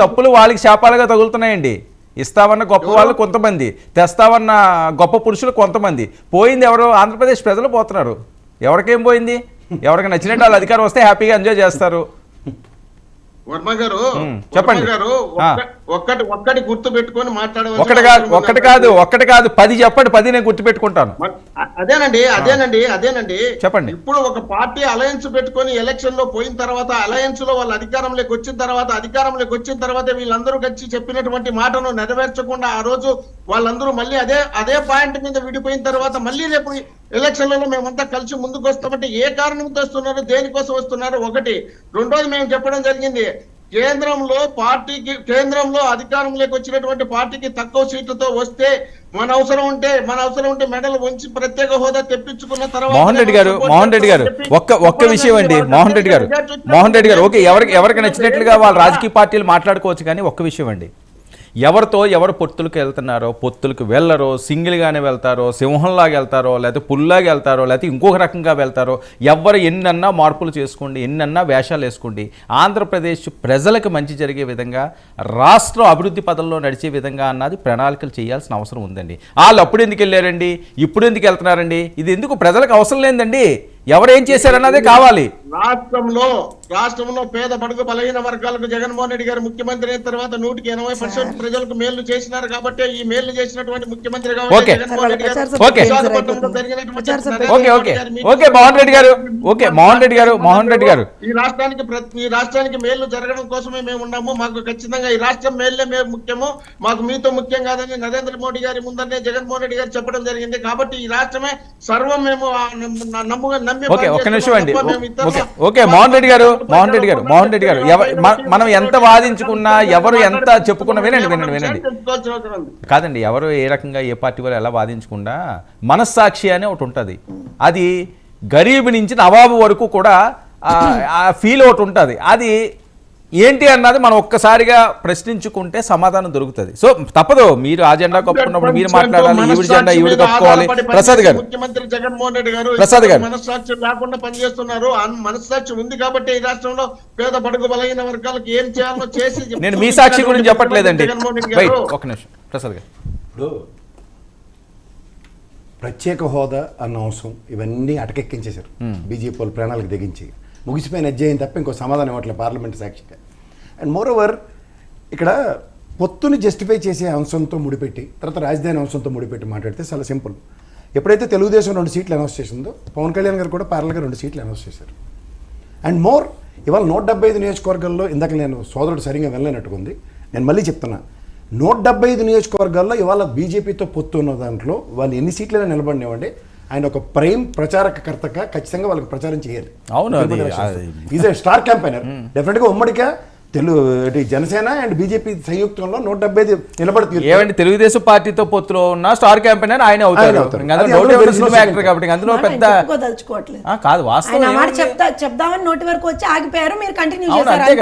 తప్పులు వాళ్ళకి శాపాలుగా తగులుతున్నాయండి. ఇస్తామన్న గొప్ప వాళ్ళు కొంతమంది, తెస్తామన్న గొప్ప పురుషులు కొంతమంది. పోయింది ఎవరు? ఆంధ్రప్రదేశ్ ప్రజలు పోతున్నారు. ఎవరికేం పోయింది? ఎవరికి నచ్చినట్టు వాళ్ళు అధికారం వస్తే హ్యాపీగా ఎంజాయ్ చేస్తారు. వర్మ గారు చెప్పండి. ఒక్కటి గుర్తు పెట్టుకొని మాట్లాడవచ్చు. ఒక్కటి కాదు 10 చెప్పండి. 10 నేను గుర్తు పెట్టుకుంటాను. అదేనండి చెప్పండి. ఇప్పుడు ఒక పార్టీ అలయన్స్ పెట్టుకొని ఎలక్షన్ లో పోయిన తర్వాత, అలయన్స్ లో వాళ్ళు అధికారంలోకి వచ్చిన తర్వాత వీళ్ళందరూ కలిసి చెప్పినటువంటి మాటను నెరవేర్చకుండా ఆ రోజు వాళ్ళందరూ మళ్ళీ అదే పాయింట్ మీద విడిపోయిన తర్వాత మళ్ళీ రేపు ఎలక్షన్లలో మేమంతా కలిసి ముందుకు వస్తామంటే ఏ కారణంతో వస్తున్నారు, దేనికోసం వస్తున్నారు? ఒకటి. రెండోది మేము చెప్పడం జరిగింది, కేంద్రంలో అధికారంలోకి వచ్చినటువంటి పార్టీకి తక్కువ సీట్లతో వస్తే మన అవసరం ఉంటే మెడలు వంచి ప్రత్యేక హోదా తెప్పించుకున్న తర్వాత మోహన్ రెడ్డి గారు ఒక్క విషయం అండి. మోహన్ రెడ్డి గారు ఓకే, ఎవరికి నచ్చినట్లుగా వాళ్ళ రాజకీయ పార్టీలు మాట్లాడుకోవచ్చు. కానీ ఒక్క విషయం అండి, ఎవరు పొత్తులకు వెళ్తున్నారో, పొత్తులకు వెళ్ళరో, సింగిల్గానే వెళ్తారో, సింహంలాగా వెళ్తారో, లేకపోతే పుల్లాగా వెళ్తారో, లేకపోతే ఇంకొక రకంగా వెళ్తారో, ఎవరు ఎన్నన్నా మార్పులు చేసుకోండి, ఎన్నన్నా వేషాలు వేసుకోండి, ఆంధ్రప్రదేశ్ ప్రజలకు మంచి జరిగే విధంగా, రాష్ట్రం అభివృద్ధి పదంలో నడిచే విధంగా అన్నది ప్రణాళికలు చేయాల్సిన అవసరం ఉందండి. వాళ్ళు అప్పుడు ఎందుకు వెళ్ళారండి, ఇప్పుడు ఎందుకు వెళ్తున్నారండి? ఇది ఎందుకు ప్రజలకు అవసరం లేదండి. ఎవరేం చేశారన్నదే కావాలి. రాష్ట్రంలో పేద బడుగు బలహీన వర్గాలకు జగన్మోహన్ రెడ్డి గారు ముఖ్యమంత్రి అయిన తర్వాత 180% ప్రజలకు మేలు చేసినారు కాబట్టి ఈ మేలు చేసినటువంటి ముఖ్యమంత్రి మోహన్ రెడ్డి గారు ఈ రాష్ట్రానికి మేలు జరగడం కోసమే మేము ఉన్నాము. మాకు ఖచ్చితంగా ఈ రాష్ట్రం మేలే మేము ముఖ్యము, మాకు మీతో ముఖ్యం కాదని నరేంద్ర మోడీ గారి ముందరనే జగన్మోహన్ రెడ్డి గారు చెప్పడం జరిగింది. కాబట్టి ఈ రాష్ట్రమే సర్వం మేము మోహన్ రెడ్డి గారు మనం ఎంత వాదించుకున్నా, ఎవరు ఎంత చెప్పుకున్నా, వినండి కాదండి, ఎవరు ఏ రకంగా ఏ పార్టీ వాళ్ళు ఎలా వాదించుకున్నా మనస్సాక్షి అనే ఒకటి ఉంటుంది. అది గరీబ్ నుంచి నవాబు వరకు కూడా ఫీల్ ఒకటి ఉంటుంది. అది ఏంటి అన్నది మనం ఒక్కసారిగా ప్రశ్నించుకుంటే సమాధానం దొరుకుతుంది. సో తప్పదు, మీరు ఆ జెండా కప్పుకున్నప్పుడు మీరు మాట్లాడాలి, ఈవిడ జెండా ఈవిడ కప్పుకోవాలి. ముఖ్యమంత్రి జగన్మోహన్ రెడ్డి గారు మనస్సాక్షి లేకుండా పనిచేస్తున్నారు. మనస్సాక్షి ఉంది కాబట్టి ఈ రాష్ట్రంలో పేద బడుగు బలహీన వర్గాలకు ఏం చేయాలో చేసి, నేను మీ సాక్షి గురించి చెప్పట్లేదండి. ఒక నిమిషం ప్రసాద్ గారు, ఇప్పుడు ప్రత్యేక హోదా అన్న అంశం ఇవన్నీ అటకెక్కించేశారు బీజేపీ వాళ్ళు ప్రణాళిక తెగించి. ముగిసిపోయిన అధ్యాయం తప్ప ఇంకో సమాధానం ఇవ్వట్లేదు పార్లమెంట్ సాక్షిగా. అండ్ మోర్ ఓవర్ ఇక్కడ పొత్తుని జస్టిఫై చేసే అంశంతో ముడిపెట్టి, తర్వాత రాజధాని అంశంతో ముడిపెట్టి మాట్లాడితే చాలా సింపుల్. ఎప్పుడైతే తెలుగుదేశం 2 సీట్లు అనౌన్స్ చేసిందో, పవన్ కళ్యాణ్ గారు కూడా పార్లల్గా 2 సీట్లు అనౌన్స్ చేశారు. అండ్ మోర్ ఇవాళ 175 నియోజకవర్గాల్లో, ఇందాక నేను సోదరుడు సరిగ్గా వెళ్ళలేనట్టుకుంది, నేను మళ్ళీ చెప్తున్నా, 175 నియోజకవర్గాల్లో ఇవాళ బీజేపీతో పొత్తు ఉన్న దాంట్లో వాళ్ళు ఎన్ని సీట్లైనా నిలబడినివ్వండి, ఆయన ఒక ప్రైమ్ ప్రచారకర్తగా ఖచ్చితంగా వాళ్ళకి ప్రచారం చేయాలి. అవును, ఈజ్ ఏ స్టార్ క్యాంపెయినర్. డెఫినెట్గా ఉమ్మడిగా జనసేన అండ్ బీజేపీ సంయుక్తంలో 175 నిలబడుతుంది. ఏమంటే తెలుగుదేశం పార్టీతో పొత్తులో ఉన్న స్టార్ క్యాంపెయినర్ ఆయన అవుతారు కాబట్టి అందులో పెద్ద కాదు. వాస్తవం చెప్దామని నోటి వరకు వచ్చి ఆగిపోయారు, మీరు కంటిన్యూ చేశారు.